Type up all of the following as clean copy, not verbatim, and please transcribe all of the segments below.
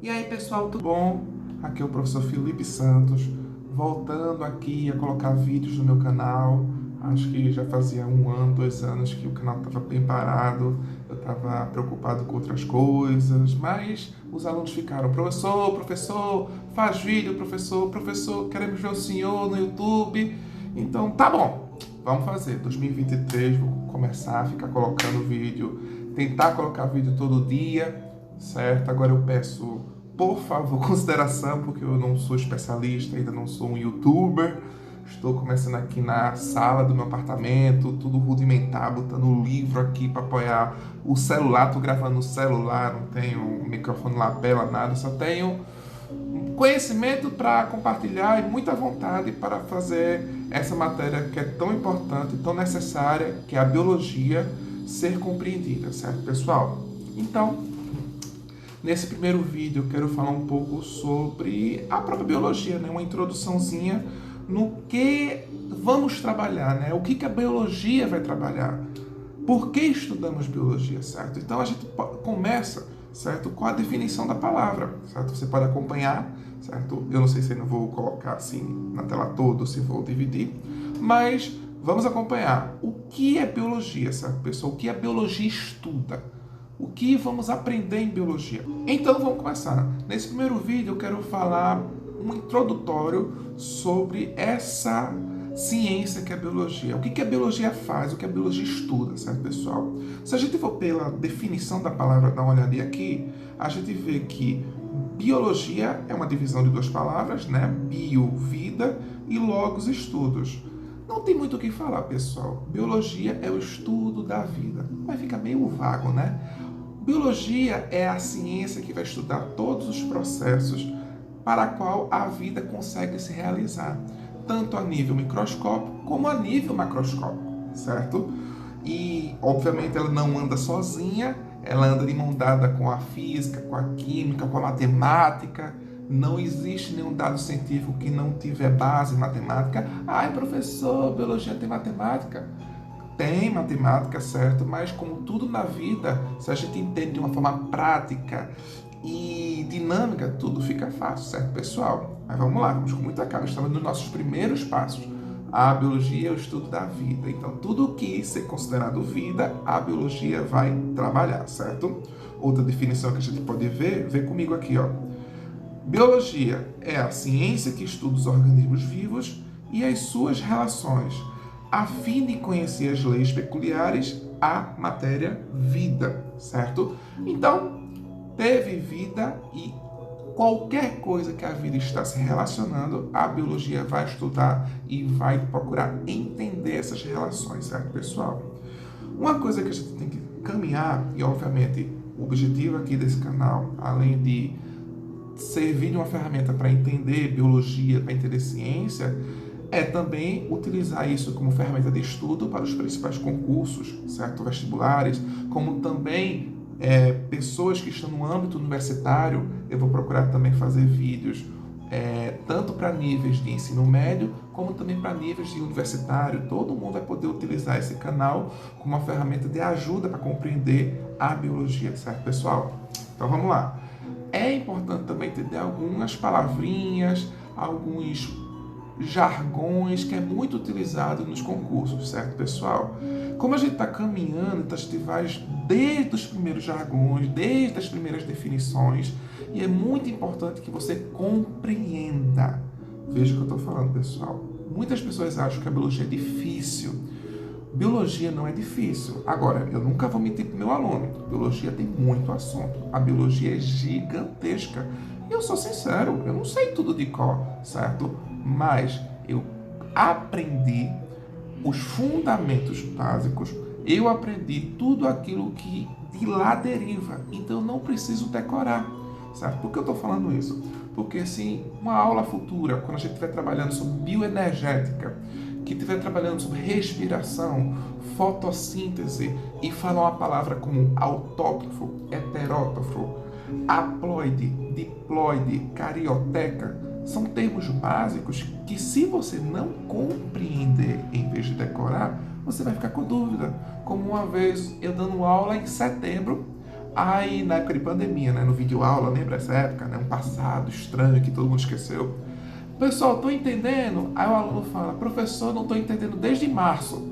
E aí pessoal, tudo bom? Aqui é o professor Felipe Santos, voltando aqui a colocar vídeos no meu canal. Acho que já fazia 1 ano, 2 anos que o canal estava bem parado, eu estava preocupado com outras coisas, mas os alunos ficaram, professor, faz vídeo, professor, queremos ver o senhor no YouTube. Então tá bom, vamos fazer. 2023 vou começar a ficar colocando vídeo, tentar colocar vídeo todo dia, certo? Agora eu peço, por favor, consideração, porque eu não sou especialista, ainda não sou um youtuber. Estou começando aqui na sala do meu apartamento, tudo rudimentar, botando o livro aqui para apoiar o celular. Estou gravando no celular, não tenho um microfone lapela, nada, só tenho conhecimento para compartilhar e muita vontade para fazer essa matéria que é tão importante, tão necessária, que é a biologia, ser compreendida, certo, pessoal? Então, nesse primeiro vídeo eu quero falar um pouco sobre a própria biologia, né? Uma introduçãozinha no que vamos trabalhar, né? O que a biologia vai trabalhar? Por que estudamos biologia, certo? Então a gente começa, certo, com a definição da palavra, certo? Você pode acompanhar, certo? Eu não sei se eu não vou colocar assim na tela toda ou se vou dividir, mas vamos acompanhar. O que é biologia, certo, pessoal? O que a biologia estuda? O que vamos aprender em biologia? Então vamos começar. Nesse primeiro vídeo eu quero falar um introdutório sobre essa ciência que é a biologia. O que a biologia faz, o que a biologia estuda, certo, pessoal? Se a gente for pela definição da palavra, dar uma olhadinha aqui, a gente vê que biologia é uma divisão de duas palavras, né? Bio, vida, e logos, estudos. Não tem muito o que falar, pessoal. Biologia é o estudo da vida. Vai ficar meio vago, né? Biologia é a ciência que vai estudar todos os processos para a qual a vida consegue se realizar, tanto a nível microscópico como a nível macroscópico, certo? E, obviamente, ela não anda sozinha, ela anda de mão dada com a física, com a química, com a matemática. Não existe nenhum dado científico que não tiver base em matemática. Ai, professor, biologia tem matemática? Tem matemática, certo? Mas como tudo na vida, se a gente entende de uma forma prática e dinâmica, tudo fica fácil, certo, pessoal? Mas vamos lá, vamos com muita calma. Estamos nos nossos primeiros passos. A biologia é o estudo da vida. Então, tudo que ser considerado vida, a biologia vai trabalhar, certo? Outra definição que a gente pode ver, vê comigo aqui, ó. Biologia é a ciência que estuda os organismos vivos e as suas relações, a fim de conhecer as leis peculiares à matéria vida, certo? Então, teve vida e qualquer coisa que a vida está se relacionando, a biologia vai estudar e vai procurar entender essas relações, certo, pessoal? Uma coisa que a gente tem que caminhar, e obviamente o objetivo aqui desse canal, além de servir de uma ferramenta para entender biologia, para entender ciência, é também utilizar isso como ferramenta de estudo para os principais concursos, certo? Vestibulares, como também pessoas que estão no âmbito universitário. Eu vou procurar também fazer vídeos tanto para níveis de ensino médio, como também para níveis de universitário. Todo mundo vai poder utilizar esse canal como uma ferramenta de ajuda para compreender a biologia, certo, pessoal? Então vamos lá. É importante também entender algumas palavrinhas, alguns jargões que é muito utilizado nos concursos, certo, pessoal? Como a gente está caminhando, então a gente vai desde os primeiros jargões, desde as primeiras definições, e é muito importante que você compreenda. Veja o que eu estou falando, pessoal. Muitas pessoas acham que a biologia é difícil. Biologia não é difícil. Agora, eu nunca vou mentir para o meu aluno. Biologia tem muito assunto. A biologia é gigantesca. E eu sou sincero, eu não sei tudo de cor, certo? Mas eu aprendi os fundamentos básicos, eu aprendi tudo aquilo que de lá deriva. Então eu não preciso decorar, certo? Por que eu estou falando isso? Porque se uma aula futura, quando a gente estiver trabalhando sobre bioenergética, que estiver trabalhando sobre respiração, fotossíntese e falar uma palavra como autótrofo, heterótrofo, haploide, diploide, carioteca, são termos básicos que, se você não compreender em vez de decorar, você vai ficar com dúvida. Como uma vez eu dando aula em setembro, Aí, na época de pandemia, né, no vídeo aula, lembra essa época, né, um passado estranho que todo mundo esqueceu. Pessoal, tô entendendo? Aí o aluno fala, professor, não tô entendendo desde março.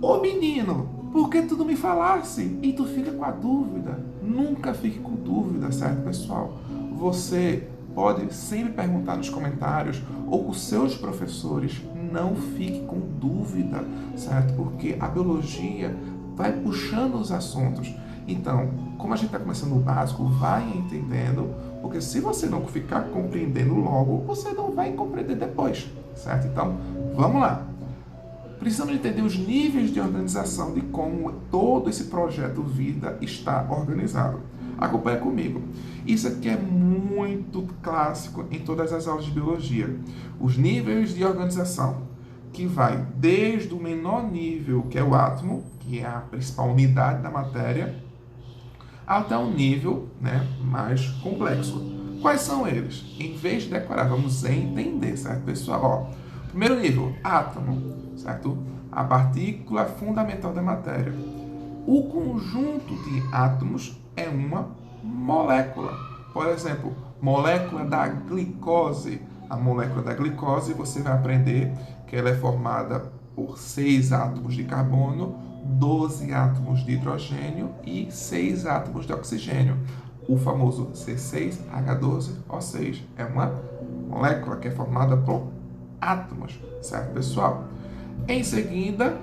Ô menino, por que tu não me falasse? E tu fica com a dúvida. Nunca fique com dúvida, certo, pessoal? Você pode sempre perguntar nos comentários ou com seus professores. Não fique com dúvida, certo? Porque a biologia vai puxando os assuntos. Então, como a gente está começando o básico, vai entendendo, porque se você não ficar compreendendo logo, você não vai compreender depois, certo? Então, vamos lá. Precisamos entender os níveis de organização de como todo esse projeto Vida está organizado. Acompanha comigo. Isso aqui é muito clássico em todas as aulas de biologia. Os níveis de organização, que vai desde o menor nível, que é o átomo, que é a principal unidade da matéria, até um nível, né, mais complexo. Quais são eles? Em vez de decorar, vamos entender, certo, pessoal? Ó, primeiro nível, átomo, certo? A partícula fundamental da matéria. O conjunto de átomos é uma molécula. Por exemplo, molécula da glicose. A molécula da glicose, você vai aprender que ela é formada por 6 átomos de carbono, 12 átomos de hidrogênio e 6 átomos de oxigênio. O famoso C6H12O6 é uma molécula que é formada por átomos, certo, pessoal? Em seguida,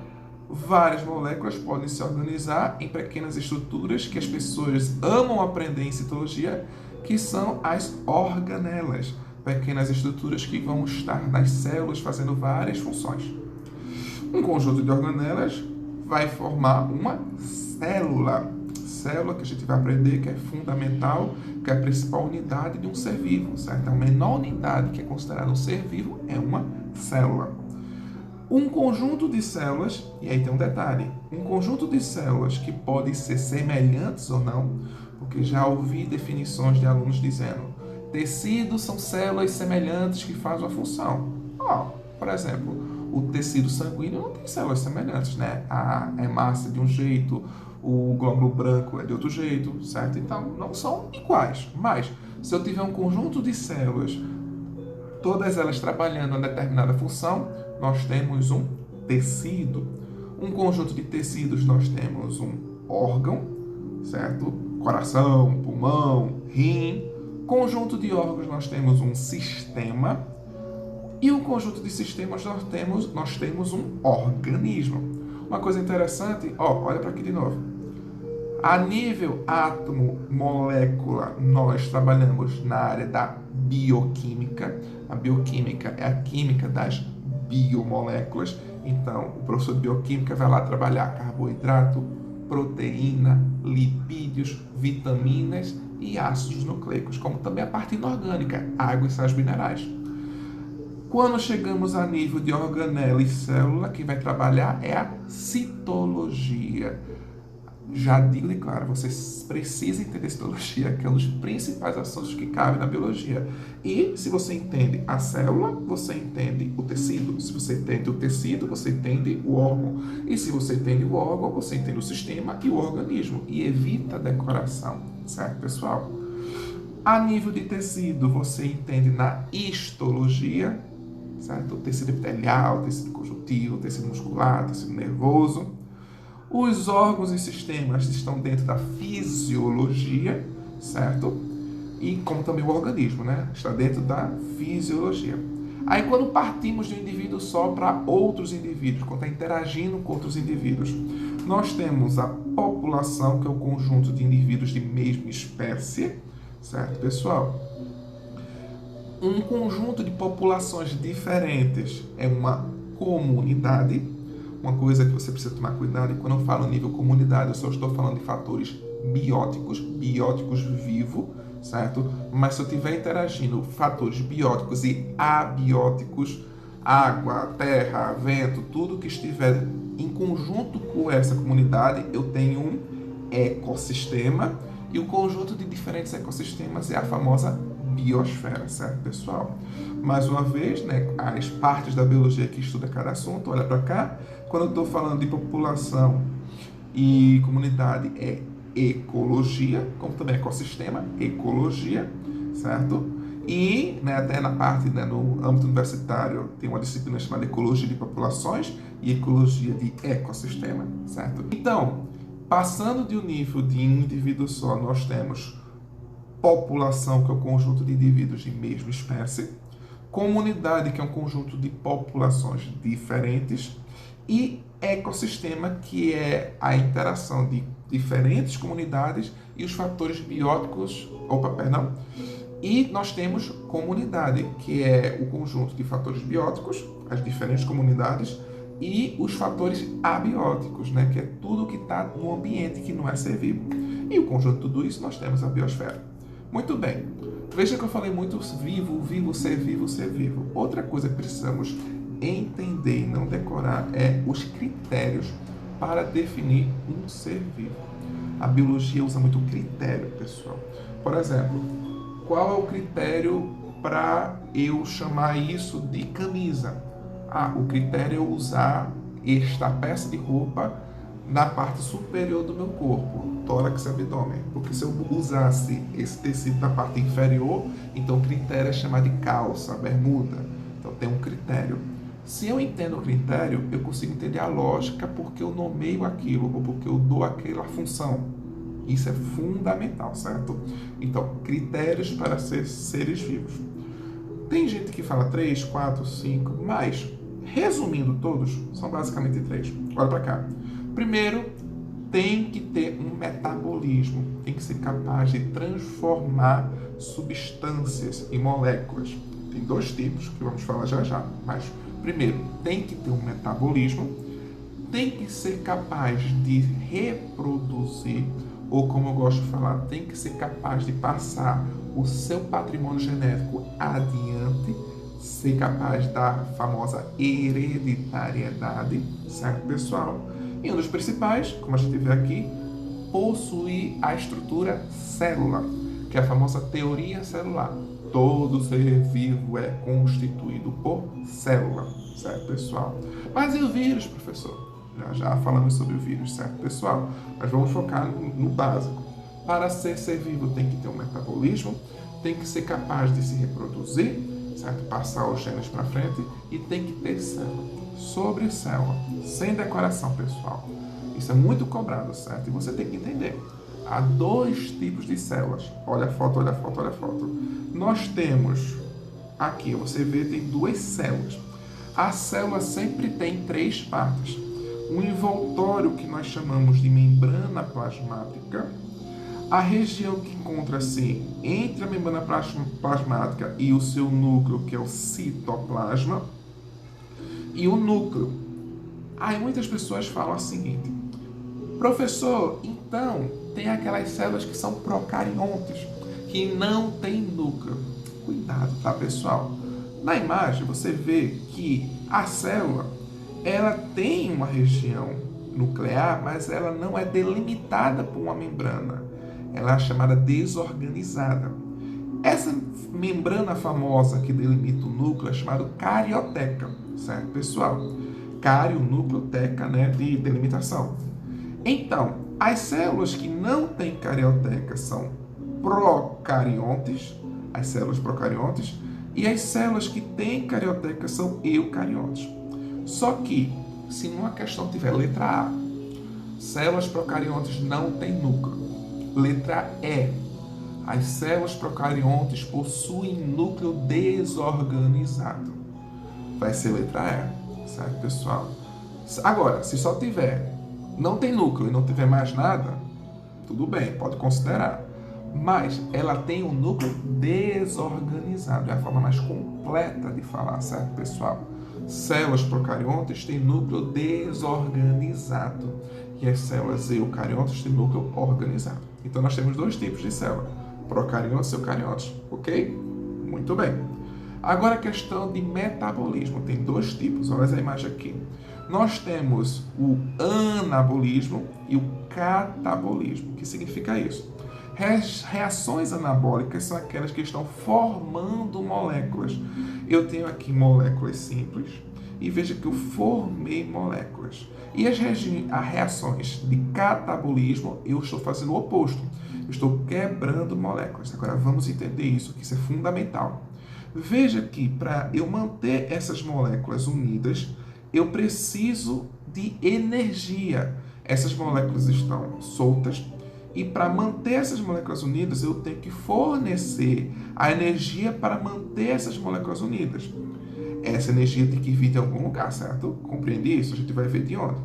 várias moléculas podem se organizar em pequenas estruturas que as pessoas amam aprender em citologia, que são as organelas, pequenas estruturas que vão estar nas células fazendo várias funções. Um conjunto de organelas vai formar uma célula. Célula que a gente vai aprender que é fundamental, que é a principal unidade de um ser vivo, certo? A menor unidade que é considerada um ser vivo é uma célula. Um conjunto de células, e aí tem um detalhe, um conjunto de células que podem ser semelhantes ou não, porque já ouvi definições de alunos dizendo tecidos são células semelhantes que fazem uma função. Por exemplo, o tecido sanguíneo não tem células semelhantes, né? A hemácia de um jeito, o glóbulo branco é de outro jeito, certo? Então, não são iguais. Mas, se eu tiver um conjunto de células, todas elas trabalhando uma determinada função, nós temos um tecido. Um conjunto de tecidos, nós temos um órgão, certo? Coração, pulmão, rim. Conjunto de órgãos, nós temos um sistema. E um conjunto de sistemas, nós temos um organismo. Uma coisa interessante, olha para aqui de novo. A nível átomo, molécula, nós trabalhamos na área da bioquímica. A bioquímica é a química das biomoléculas. Então, o professor de bioquímica vai lá trabalhar carboidrato, proteína, lipídios, vitaminas e ácidos nucleicos, como também a parte inorgânica, água e sais minerais. Quando chegamos a nível de organela e célula, quem vai trabalhar é a citologia. Já digo de claro, vocês precisam entender citologia, que é um dos principais assuntos que cabe na biologia. E se você entende a célula, você entende o tecido. Se você entende o tecido, você entende o órgão. E se você entende o órgão, você entende o sistema e o organismo. E evita a decoração, certo, pessoal? A nível de tecido, você entende na histologia, certo? O tecido epitelial, tecido conjuntivo, tecido muscular, tecido nervoso. Os órgãos e sistemas estão dentro da fisiologia, certo? E como também o organismo, né? Está dentro da fisiologia. Aí quando partimos de um indivíduo só para outros indivíduos, quando está interagindo com outros indivíduos, nós temos a população, que é o conjunto de indivíduos de mesma espécie, certo, pessoal? Um conjunto de populações diferentes é uma comunidade. Uma coisa que você precisa tomar cuidado, e quando eu falo nível comunidade, eu só estou falando de fatores bióticos vivo, certo? Mas se eu estiver interagindo fatores bióticos e abióticos, água, terra, vento, tudo que estiver em conjunto com essa comunidade, eu tenho um ecossistema, e o conjunto de diferentes ecossistemas é a famosa biosfera, certo, pessoal? Mais uma vez, né, as partes da biologia que estuda cada assunto, olha para cá. Quando eu estou falando de população e comunidade, é ecologia, como também ecossistema, ecologia, certo? E até na parte, no âmbito universitário, tem uma disciplina chamada Ecologia de Populações e Ecologia de Ecossistema, certo? Então, passando de um nível de indivíduo só, nós temos população, que é o conjunto de indivíduos de mesma espécie, comunidade, que é um conjunto de populações diferentes, e ecossistema, que é a interação de diferentes comunidades e os fatores bióticos, e nós temos comunidade, que é o conjunto de fatores bióticos, as diferentes comunidades, e os fatores abióticos, que é tudo que está no ambiente que não é ser vivo. E o conjunto de tudo isso nós temos a biosfera. Muito bem. Veja que eu falei muito vivo, ser vivo. Outra coisa que precisamos entender e não decorar é os critérios para definir um ser vivo. A biologia usa muito critério, pessoal. Por exemplo, qual é o critério para eu chamar isso de camisa? O critério é usar esta peça de roupa na parte superior do meu corpo, tórax e abdômen. Porque se eu usasse esse tecido na parte inferior, então o critério é chamar de calça, bermuda. Então tem um critério. Se eu entendo o critério, eu consigo entender a lógica porque eu nomeio aquilo ou porque eu dou aquela função. Isso é fundamental, certo? Então, critérios para ser seres vivos. Tem gente que fala 3, 4, 5, mas, resumindo todos, são basicamente 3. Olha para cá. Primeiro, tem que ter um metabolismo, tem que ser capaz de transformar substâncias em moléculas. Tem 2 tipos que vamos falar já, mas primeiro, tem que ter um metabolismo, tem que ser capaz de reproduzir, ou como eu gosto de falar, tem que ser capaz de passar o seu patrimônio genético adiante, ser capaz da famosa hereditariedade, certo, pessoal? E um dos principais, como a gente vê aqui, possuir a estrutura célula, que é a famosa teoria celular. Todo ser vivo é constituído por célula, certo, pessoal? Mas e o vírus, professor? Já falamos sobre o vírus, certo, pessoal? Mas vamos focar no básico. Para ser vivo tem que ter um metabolismo, tem que ser capaz de se reproduzir, certo? Passar os genes para frente e tem que ter célula. Sobre célula, sem decoração, pessoal. Isso é muito cobrado, certo? E você tem que entender. Há 2 tipos de células. Olha a foto. Nós temos aqui, você vê, tem 2 células. A célula sempre tem 3 partes. Um envoltório que nós chamamos de membrana plasmática, a região que encontra-se entre a membrana plasmática e o seu núcleo, que é o citoplasma, e o núcleo. Aí muitas pessoas falam o seguinte: professor, então tem aquelas células que são procariontes, que não tem núcleo. Cuidado, tá, pessoal? Na imagem você vê que a célula ela tem uma região nuclear, mas ela não é delimitada por uma membrana. Ela é chamada desorganizada. Essa membrana famosa que delimita o núcleo é chamada carioteca, certo, pessoal? Cário, núcleo, teca, de delimitação. Então, as células que não têm carioteca são procariontes, as células procariontes, e as células que têm carioteca são eucariontes. Só que, se numa questão tiver letra A, células procariontes não têm núcleo. Letra E, as células procariontes possuem núcleo desorganizado. Vai ser letra E, certo, pessoal? Agora, se só tiver, não tem núcleo e não tiver mais nada, tudo bem, pode considerar. Mas ela tem um núcleo desorganizado, é a forma mais completa de falar, certo, pessoal? Células procariontes têm núcleo desorganizado e as células eucariontes têm núcleo organizado. Então nós temos 2 tipos de célula, procariontes e eucariontes, ok? Muito bem. Agora a questão de metabolismo, tem 2 tipos, olha essa imagem aqui. Nós temos o anabolismo e o catabolismo. O que significa isso? Reações anabólicas são aquelas que estão formando moléculas. Eu tenho aqui moléculas simples e veja que eu formei moléculas. E as reações de catabolismo, eu estou fazendo o oposto. Eu estou quebrando moléculas. Agora vamos entender isso, que isso é fundamental. Veja que para eu manter essas moléculas unidas, eu preciso de energia. Essas moléculas estão soltas e para manter essas moléculas unidas, eu tenho que fornecer a energia para manter essas moléculas unidas. Essa energia tem que vir de algum lugar, certo? Compreende isso? A gente vai ver de onde.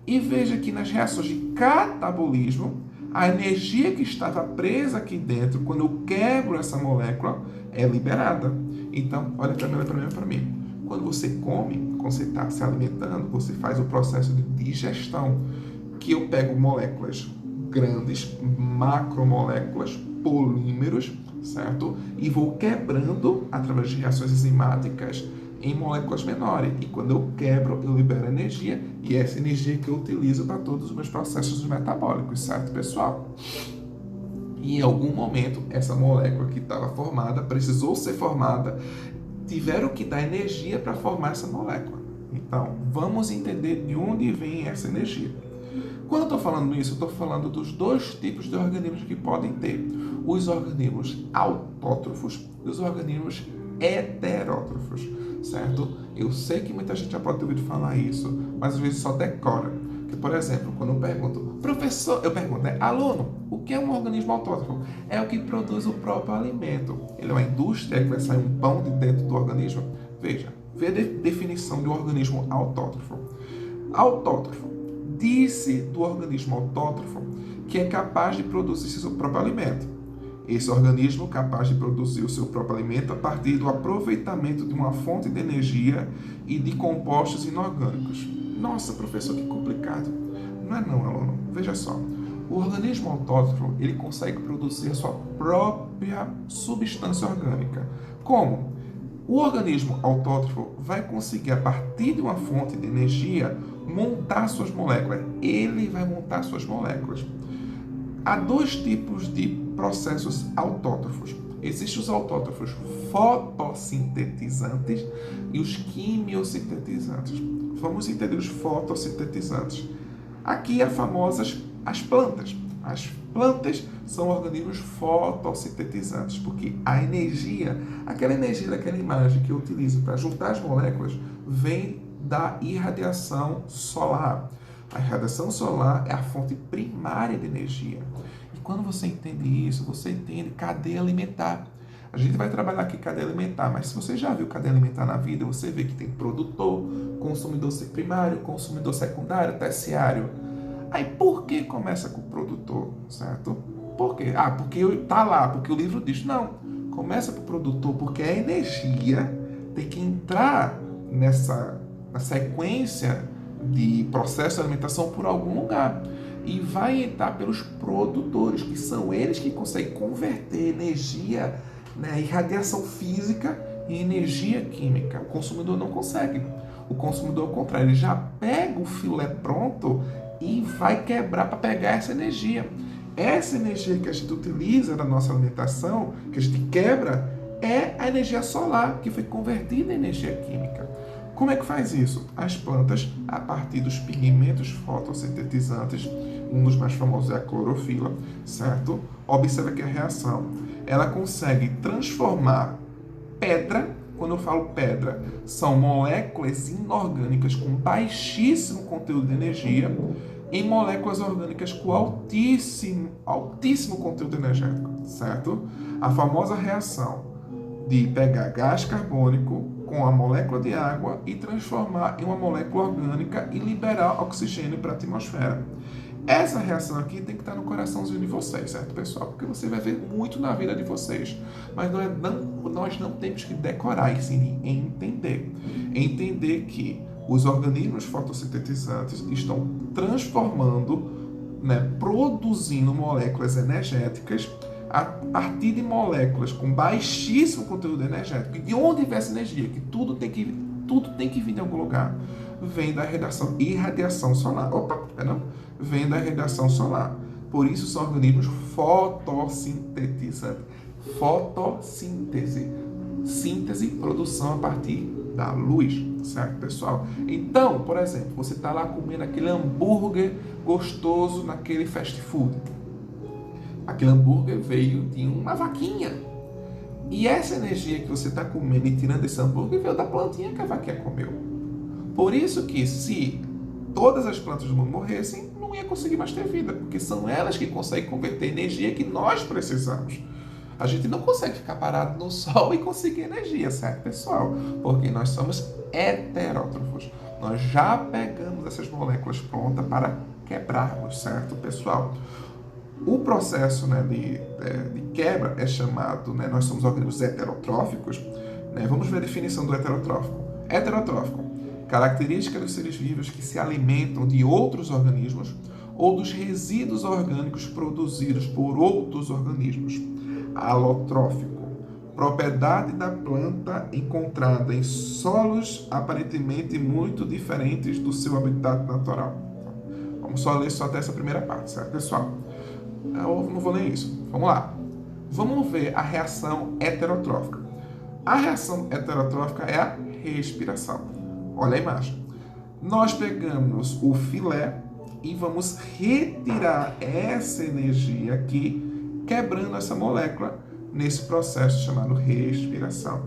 E veja que nas reações de catabolismo, a energia que estava presa aqui dentro, quando eu quebro essa molécula, é liberada. Então, olha para mim. Quando você come, quando você está se alimentando, você faz o processo de digestão, que eu pego moléculas grandes, macromoléculas, polímeros, certo? E vou quebrando através de reações enzimáticas em moléculas menores. E quando eu quebro, eu libero energia, e é essa energia que eu utilizo para todos os meus processos metabólicos, certo, pessoal? E em algum momento, essa molécula que estava formada, precisou ser formada, tiveram que dar energia para formar essa molécula. Então, vamos entender de onde vem essa energia. Quando eu estou falando isso, eu estou falando dos dois tipos de organismos que podem ter. Os organismos autótrofos e os organismos heterótrofos, certo? Eu sei que muita gente já pode ter ouvido falar isso, mas às vezes só decora. Que, por exemplo, quando eu pergunto, professor, eu pergunto, né, aluno, o que é um organismo autótrofo? É o que produz o próprio alimento. Ele é uma indústria que vai sair um pão de dentro do organismo. Veja, vê a definição de um organismo autótrofo. Autótrofo, disse do organismo autótrofo que é capaz de produzir seu próprio alimento. Esse organismo capaz de produzir o seu próprio alimento a partir do aproveitamento de uma fonte de energia e de compostos inorgânicos. Nossa, professor, que complicado. Não é não, aluno. Veja só. O organismo autótrofo, ele consegue produzir a sua própria substância orgânica. Como? O organismo autótrofo vai conseguir, a partir de uma fonte de energia, montar suas moléculas. Ele vai montar suas moléculas. Há dois tipos de processos autótrofos. Existem os autótrofos fotossintetizantes e os quimiosintetizantes. Vamos entender os fotossintetizantes. Aqui as famosas as plantas. As plantas são organismos fotossintetizantes, porque a energia, aquela energia daquela imagem que eu utilizo para juntar as moléculas, vem da irradiação solar. A irradiação solar é a fonte primária de energia. E quando você entende isso, você entende cadeia alimentar. A gente vai trabalhar aqui cadeia alimentar, mas se você já viu cadeia alimentar na vida, você vê que tem produtor, consumidor primário, consumidor secundário, terciário. Aí por que começa com o produtor, certo? Por quê? Ah, porque tá lá, porque o livro diz. Não, começa com o produtor porque a energia tem que entrar na sequência de processo de alimentação por algum lugar. E vai entrar pelos produtores, que são eles que conseguem converter energia, né, irradiação física em energia química. O consumidor não consegue. O consumidor, ao contrário, ele já pega o filé pronto e vai quebrar para pegar essa energia. Essa energia que a gente utiliza na nossa alimentação, que a gente quebra, é a energia solar, que foi convertida em energia química. Como é que faz isso? As plantas, a partir dos pigmentos fotossintetizantes, um dos mais famosos é a clorofila, certo? Observa que a reação, ela consegue transformar pedra. Quando eu falo pedra, são moléculas inorgânicas com baixíssimo conteúdo de energia em moléculas orgânicas com altíssimo conteúdo energético, certo? A famosa reação de pegar gás carbônico com a molécula de água e transformar em uma molécula orgânica e liberar oxigênio para a atmosfera. Essa reação aqui tem que estar no coraçãozinho de vocês, certo, pessoal? Porque você vai ver muito na vida de vocês. Mas nós não temos que decorar, e sim entender. Entender que os organismos fotossintetizantes estão transformando, né, produzindo moléculas energéticas a partir de moléculas com baixíssimo conteúdo energético. E de onde vem essa energia? Que tudo tem que vir de algum lugar. Vem da irradiação solar. Vem da irradiação solar. Por isso são organismos fotossintetizantes. Fotossíntese. Síntese, produção a partir da luz. certo, pessoal? Então, por exemplo, você está lá comendo aquele hambúrguer gostoso naquele fast food. Aquele hambúrguer veio de uma vaquinha. E essa energia que você está comendo e tirando esse hambúrguer veio da plantinha que a vaquinha comeu. Por isso que se todas as plantas do mundo morressem, não ia conseguir mais ter vida, porque são elas que conseguem converter energia que nós precisamos. A gente não consegue ficar parado no sol e conseguir energia, certo, pessoal? Porque nós somos heterótrofos. Nós já pegamos essas moléculas prontas para quebrarmos, certo, pessoal? O processo, né, de quebra é chamado, né, nós somos organismos heterotróficos, né? Vamos ver a definição do heterotrófico. Heterotrófico, característica dos seres vivos que se alimentam de outros organismos ou dos resíduos orgânicos produzidos por outros organismos. Alotrófico, propriedade da planta encontrada em solos aparentemente muito diferentes do seu habitat natural. Vamos só ler só até essa primeira parte, certo, pessoal? Eu não vou ler isso. Vamos lá. Vamos ver a reação heterotrófica. A reação heterotrófica é a respiração. Olha a imagem. Nós pegamos o filé e vamos retirar essa energia aqui, quebrando essa molécula nesse processo chamado respiração.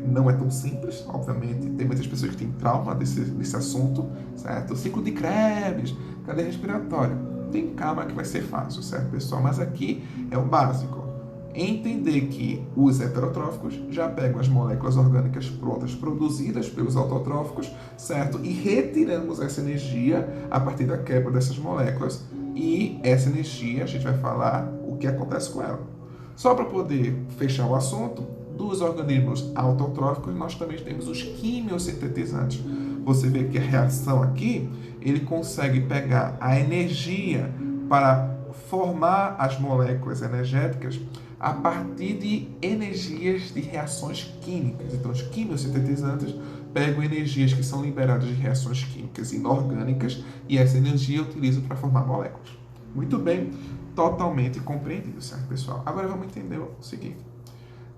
Não é tão simples, obviamente. Tem muitas pessoas que têm trauma desse assunto, certo? O ciclo de Krebs, cadeia respiratória. Tem calma que vai ser fácil, certo, pessoal? Mas aqui é o básico. Entender que os heterotróficos já pegam as moléculas orgânicas prontas produzidas pelos autotróficos, certo? E retiramos essa energia a partir da quebra dessas moléculas. E essa energia, a gente vai falar o que acontece com ela. Só para poder fechar o assunto, dos organismos autotróficos, nós também temos os quimiosintetizantes. Você vê que a reação aqui, ele consegue pegar a energia para formar as moléculas energéticas a partir de energias de reações químicas. Então, os quimiosintetizantes pegam energias que são liberadas de reações químicas inorgânicas e essa energia utilizam para formar moléculas. Muito bem, totalmente compreendido, certo, pessoal? Agora vamos entender o seguinte.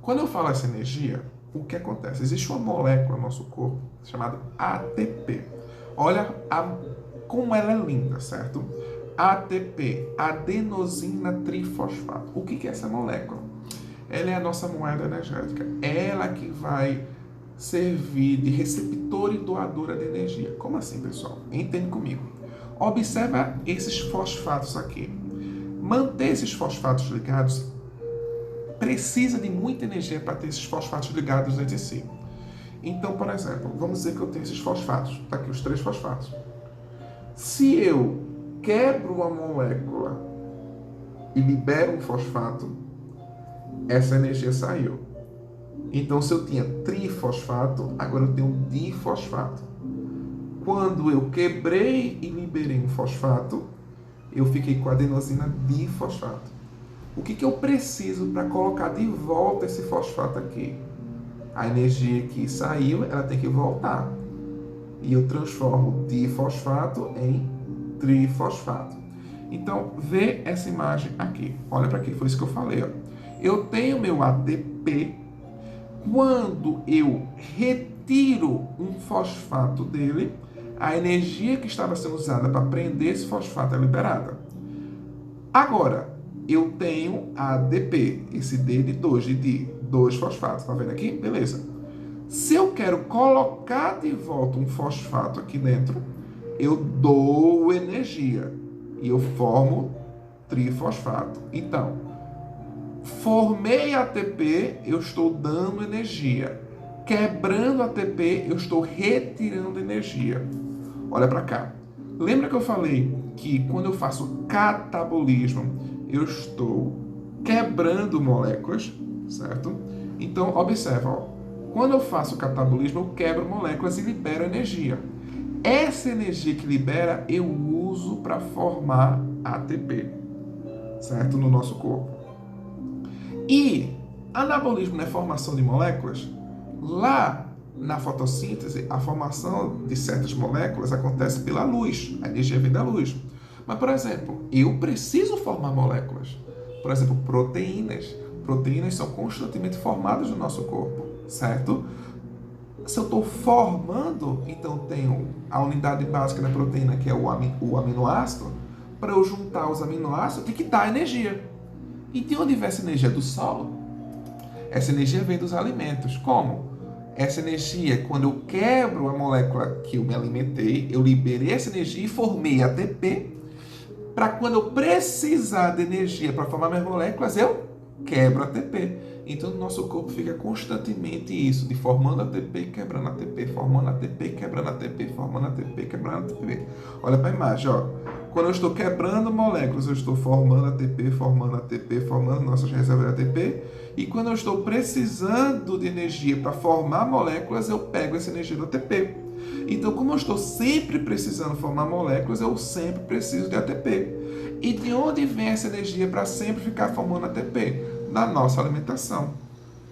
Quando eu falo essa energia, o que acontece? Existe uma molécula no nosso corpo chamada ATP. Olha como ela é linda, certo? ATP, adenosina trifosfato. O que é essa molécula? Ela é a nossa moeda energética. Ela que vai servir de receptor e doadora de energia. Como assim, pessoal? Entende comigo. Observa esses fosfatos aqui. Manter esses fosfatos ligados precisa de muita energia para ter esses fosfatos ligados entre si. Então, por exemplo, vamos dizer que eu tenho esses fosfatos. Está aqui os 3 fosfatos. Se eu quebro uma molécula e libero um fosfato, essa energia saiu. Então, se eu tinha trifosfato, agora eu tenho difosfato. Quando eu quebrei e liberei um fosfato, eu fiquei com adenosina difosfato. O que eu preciso para colocar de volta esse fosfato aqui? A energia que saiu, ela tem que voltar. E eu transformo difosfato em trifosfato. Então, vê essa imagem aqui. Olha para aqui, foi isso que eu falei. Ó. Eu tenho meu ATP. Quando eu retiro um fosfato dele, a energia que estava sendo usada para prender esse fosfato é liberada. Agora, eu tenho ADP, esse D de 2 fosfatos. Tá vendo aqui? Beleza. Se eu quero colocar de volta um fosfato aqui dentro, eu dou energia e eu formo trifosfato. Então, formei ATP, eu estou dando energia. Quebrando ATP, eu estou retirando energia. Olha para cá. Lembra que eu falei que quando eu faço catabolismo, eu estou quebrando moléculas, certo? Então, observa, ó. Quando eu faço catabolismo, eu quebro moléculas e libero energia. Essa energia que libera, eu uso para formar ATP, certo? No nosso corpo. E anabolismo não é formação de moléculas? Lá na fotossíntese, a formação de certas moléculas acontece pela luz. A energia vem da luz. Mas, por exemplo, eu preciso formar moléculas. Por exemplo, proteínas. Proteínas são constantemente formadas no nosso corpo, certo? Se eu estou formando, então tenho a unidade básica da proteína, que é o aminoácido. Para eu juntar os aminoácidos, eu tenho que dar energia. E de onde vem essa energia? Do solo. Essa energia vem dos alimentos. Como? Essa energia, quando eu quebro a molécula que eu me alimentei, eu liberei essa energia e formei ATP. Para quando eu precisar de energia para formar minhas moléculas, eu quebro ATP. Então, no nosso corpo fica constantemente isso, de formando ATP, quebrando ATP, formando ATP, quebrando ATP, formando ATP, quebrando ATP. Olha para a imagem, ó. Quando eu estou quebrando moléculas, eu estou formando ATP, formando nossas reservas de ATP. E quando eu estou precisando de energia para formar moléculas, eu pego essa energia do ATP. Então, como eu estou sempre precisando formar moléculas, eu sempre preciso de ATP. E de onde vem essa energia para sempre ficar formando ATP? Da nossa alimentação.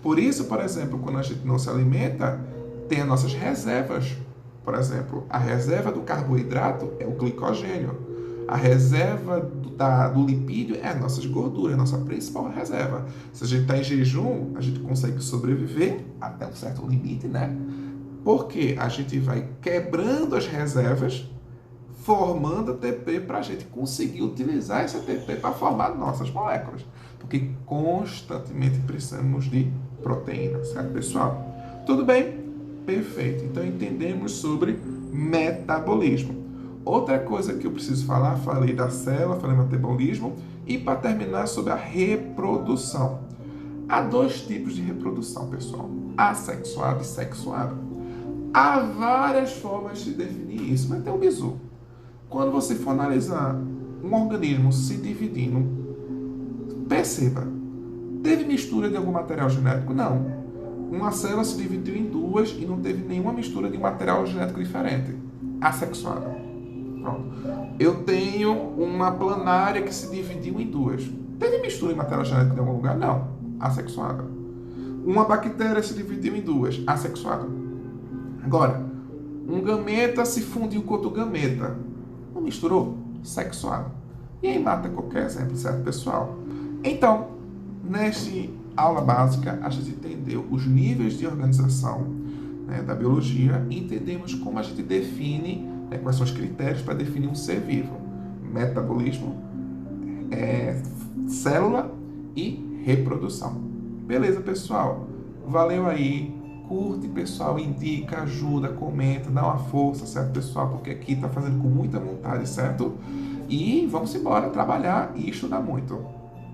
Por isso, por exemplo, quando a gente não se alimenta, tem as nossas reservas. Por exemplo, a reserva do carboidrato é o glicogênio. A reserva do lipídio é as nossas gorduras, a nossa principal reserva. Se a gente está em jejum, a gente consegue sobreviver até um certo limite, né? Porque a gente vai quebrando as reservas, formando ATP para a gente conseguir utilizar esse ATP para formar nossas moléculas. Porque constantemente precisamos de proteína, certo, pessoal? Tudo bem? Perfeito. Então entendemos sobre metabolismo. Outra coisa que eu preciso falar, falei da célula, falei do metabolismo, e para terminar sobre a reprodução. Há dois tipos de reprodução, pessoal: assexuada e sexuada. Há várias formas de definir isso, mas tem um bizu. Quando você for analisar um organismo se dividindo, perceba, teve mistura de algum material genético? Não. Uma célula se dividiu em duas e não teve nenhuma mistura de um material genético diferente. Assexuada. Pronto. Eu tenho uma planária que se dividiu em duas. Teve mistura de material genético em algum lugar? Não. Assexuada. Uma bactéria se dividiu em duas. Assexuada. Agora, um gameta se fundiu com outro gameta. Não misturou? Sexuado. E aí mata qualquer exemplo, certo, pessoal? Então, nesta aula básica, a gente entendeu os níveis de organização, né, da biologia e entendemos como a gente define, né, quais são os critérios para definir um ser vivo. Metabolismo, célula e reprodução. Beleza, pessoal? Valeu aí. Curte, pessoal, indica, ajuda, comenta, dá uma força, certo, pessoal? Porque aqui tá fazendo com muita vontade, certo? E vamos embora trabalhar e estudar muito.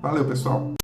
Valeu, pessoal!